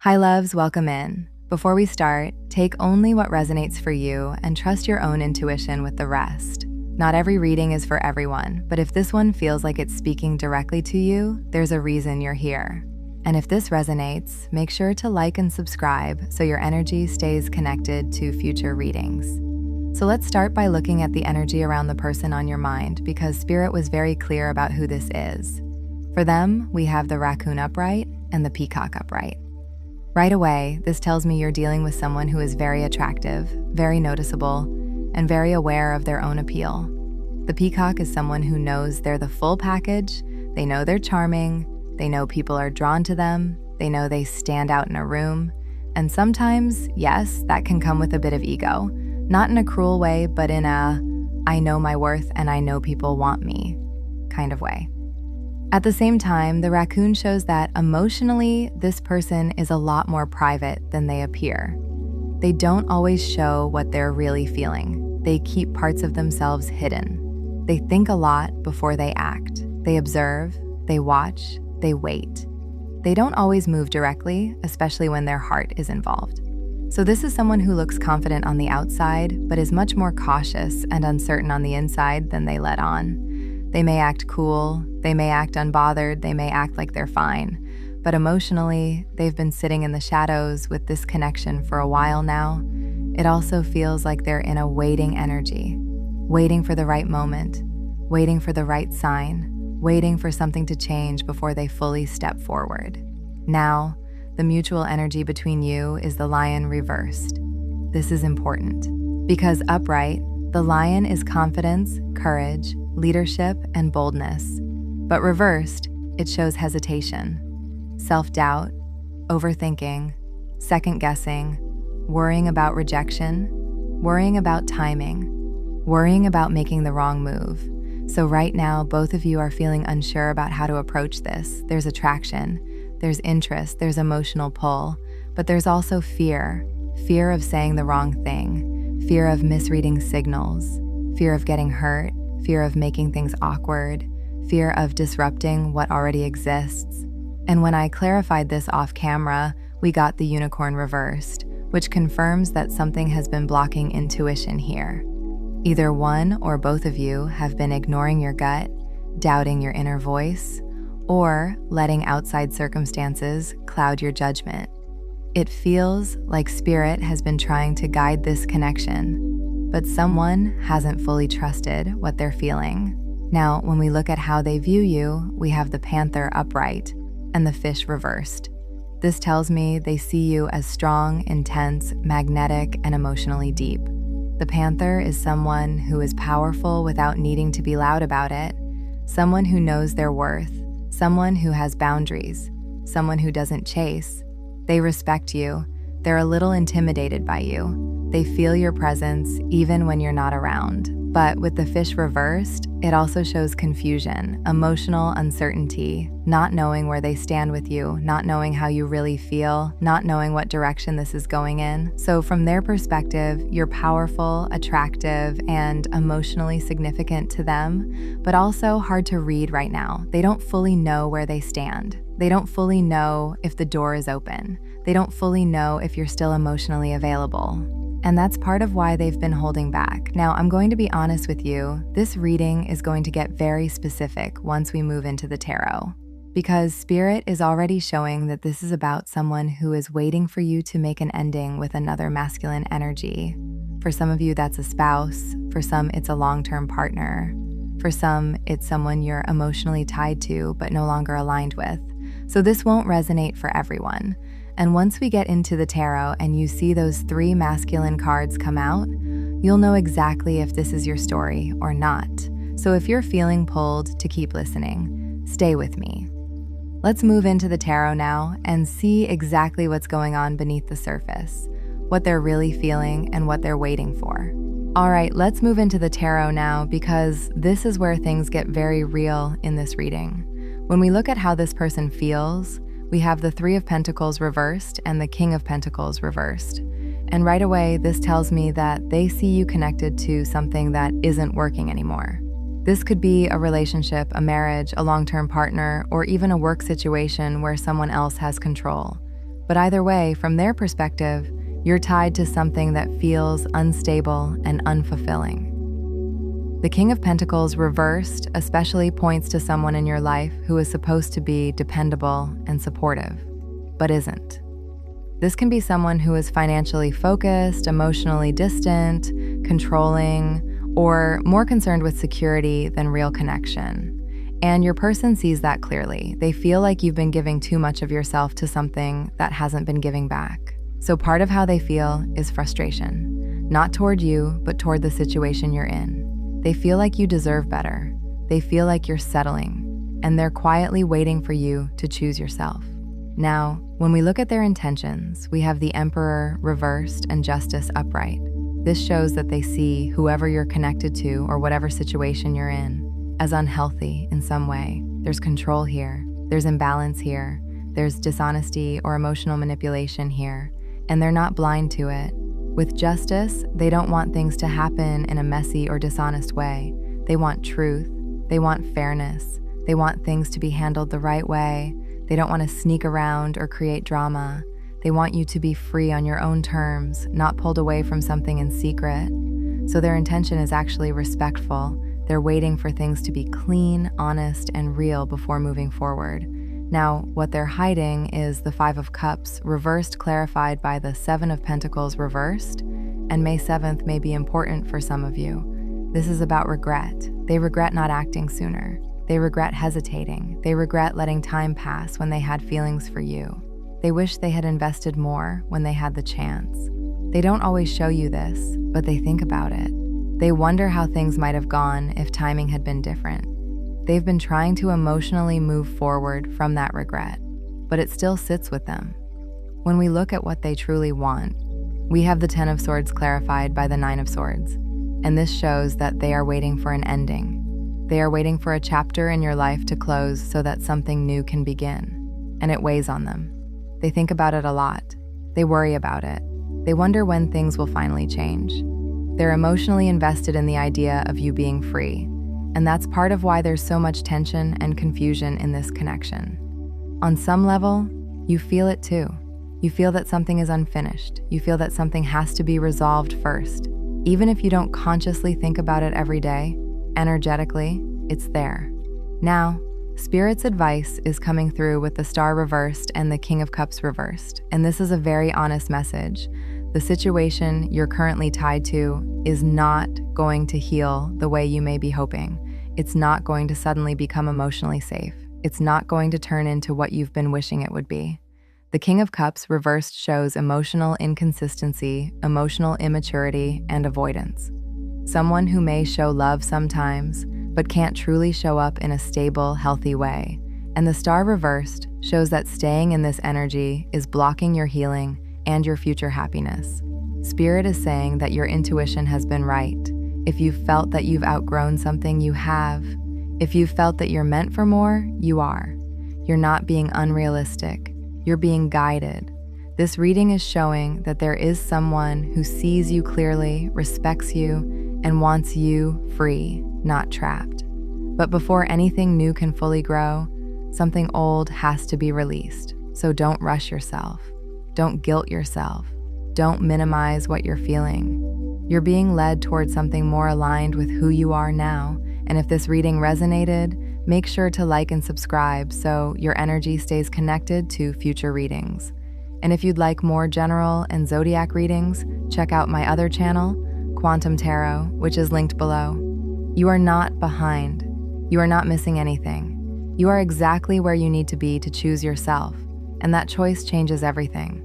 Hi loves, welcome in. Before we start, take only what resonates for you and trust your own intuition with the rest. Not every reading is for everyone, but if this one feels like it's speaking directly to you, there's a reason you're here. And if this resonates, make sure to like and subscribe so your energy stays connected to future readings. So let's start by looking at the energy around the person on your mind because Spirit was very clear about who this is. For them, we have the raccoon upright and the peacock upright. Right away, this tells me you're dealing with someone who is very attractive, very noticeable, and very aware of their own appeal. The peacock is someone who knows they're the full package, they know they're charming, they know people are drawn to them, they know they stand out in a room, and sometimes, yes, that can come with a bit of ego. Not in a cruel way, but in a, I know my worth and I know people want me kind of way. At the same time, the raccoon shows that emotionally, this person is a lot more private than they appear. They don't always show what they're really feeling. They keep parts of themselves hidden. They think a lot before they act. They observe, they watch, they wait. They don't always move directly, especially when their heart is involved. So this is someone who looks confident on the outside, but is much more cautious and uncertain on the inside than they let on. They may act cool, they may act unbothered, they may act like they're fine, but emotionally, they've been sitting in the shadows with this connection for a while now. It also feels like they're in a waiting energy, waiting for the right moment, waiting for the right sign, waiting for something to change before they fully step forward. Now, the mutual energy between you is the lion reversed. This is important because upright, the lion is confidence, courage, leadership, and boldness. But reversed, it shows hesitation, self-doubt, overthinking, second-guessing, worrying about rejection, worrying about timing, worrying about making the wrong move. So right now, both of you are feeling unsure about how to approach this. There's attraction, there's interest, there's emotional pull, but there's also fear of saying the wrong thing, fear of misreading signals, fear of getting hurt, fear of making things awkward, fear of disrupting what already exists. And when I clarified this off camera, we got the unicorn reversed, which confirms that something has been blocking intuition here. Either one or both of you have been ignoring your gut, doubting your inner voice, or letting outside circumstances cloud your judgment. It feels like Spirit has been trying to guide this connection, but someone hasn't fully trusted what they're feeling. Now, when we look at how they view you, we have the panther upright and the fish reversed. This tells me they see you as strong, intense, magnetic, and emotionally deep. The panther is someone who is powerful without needing to be loud about it, someone who knows their worth, someone who has boundaries, someone who doesn't chase. They respect you. They're a little intimidated by you. They feel your presence even when you're not around. But with the fish reversed, it also shows confusion, emotional uncertainty, not knowing where they stand with you, not knowing how you really feel, not knowing what direction this is going in. So from their perspective, you're powerful, attractive, and emotionally significant to them, but also hard to read right now. They don't fully know where they stand. They don't fully know if the door is open. They don't fully know if you're still emotionally available. And that's part of why they've been holding back. Now, I'm going to be honest with you, this reading is going to get very specific once we move into the tarot, because Spirit is already showing that this is about someone who is waiting for you to make an ending with another masculine energy. For some of you, that's a spouse. For some, it's a long-term partner. For some, it's someone you're emotionally tied to but no longer aligned with. So this won't resonate for everyone. And once we get into the tarot and you see those 3 masculine cards come out, you'll know exactly if this is your story or not. So if you're feeling pulled to keep listening, stay with me. Let's move into the tarot now and see exactly what's going on beneath the surface, what they're really feeling and what they're waiting for. All right, let's move into the tarot now because this is where things get very real in this reading. When we look at how this person feels, we have the 3 of Pentacles reversed and the King of Pentacles reversed. And right away, this tells me that they see you connected to something that isn't working anymore. This could be a relationship, a marriage, a long-term partner, or even a work situation where someone else has control. But either way, from their perspective, you're tied to something that feels unstable and unfulfilling. The King of Pentacles reversed especially points to someone in your life who is supposed to be dependable and supportive, but isn't. This can be someone who is financially focused, emotionally distant, controlling, or more concerned with security than real connection. And your person sees that clearly. They feel like you've been giving too much of yourself to something that hasn't been giving back. So part of how they feel is frustration, not toward you, but toward the situation you're in. They feel like you deserve better. They feel like you're settling, and they're quietly waiting for you to choose yourself. Now, when we look at their intentions, we have the Emperor reversed and Justice upright. This shows that they see whoever you're connected to or whatever situation you're in as unhealthy in some way. There's control here, there's imbalance here, there's dishonesty or emotional manipulation here, and they're not blind to it. With Justice, they don't want things to happen in a messy or dishonest way. They want truth, they want fairness, they want things to be handled the right way. They don't want to sneak around or create drama. They want you to be free on your own terms, not pulled away from something in secret. So their intention is actually respectful. They're waiting for things to be clean, honest, and real before moving forward. Now, what they're hiding is the Five of Cups reversed, clarified by the Seven of Pentacles reversed, and May 7th may be important for some of you. This is about regret. They regret not acting sooner. They regret hesitating. They regret letting time pass when they had feelings for you. They wish they had invested more when they had the chance. They don't always show you this, but they think about it. They wonder how things might have gone if timing had been different. They've been trying to emotionally move forward from that regret, but it still sits with them. When we look at what they truly want, we have the Ten of Swords clarified by the Nine of Swords, and this shows that they are waiting for an ending. They are waiting for a chapter in your life to close so that something new can begin, and it weighs on them. They think about it a lot. They worry about it. They wonder when things will finally change. They're emotionally invested in the idea of you being free, and that's part of why there's so much tension and confusion in this connection. On some level, you feel it too. You feel that something is unfinished. You feel that something has to be resolved first. Even if you don't consciously think about it every day, energetically, it's there. Now, Spirit's advice is coming through with the Star reversed and the King of Cups reversed, and this is a very honest message. The situation you're currently tied to is not going to heal the way you may be hoping. It's not going to suddenly become emotionally safe. It's not going to turn into what you've been wishing it would be. The King of Cups reversed shows emotional inconsistency, emotional immaturity, and avoidance. Someone who may show love sometimes, but can't truly show up in a stable, healthy way. And the Star reversed shows that staying in this energy is blocking your healing and your future happiness. Spirit is saying that your intuition has been right. If you've felt that you've outgrown something, you have. If you've felt that you're meant for more, you are. You're not being unrealistic. You're being guided. This reading is showing that there is someone who sees you clearly, respects you, and wants you free, not trapped. But before anything new can fully grow, something old has to be released. So don't rush yourself. Don't guilt yourself. Don't minimize what you're feeling. You're being led towards something more aligned with who you are now. And if this reading resonated, make sure to like and subscribe so your energy stays connected to future readings. And if you'd like more general and zodiac readings, check out my other channel, Quantum Tarot, which is linked below. You are not behind. You are not missing anything. You are exactly where you need to be to choose yourself, and that choice changes everything.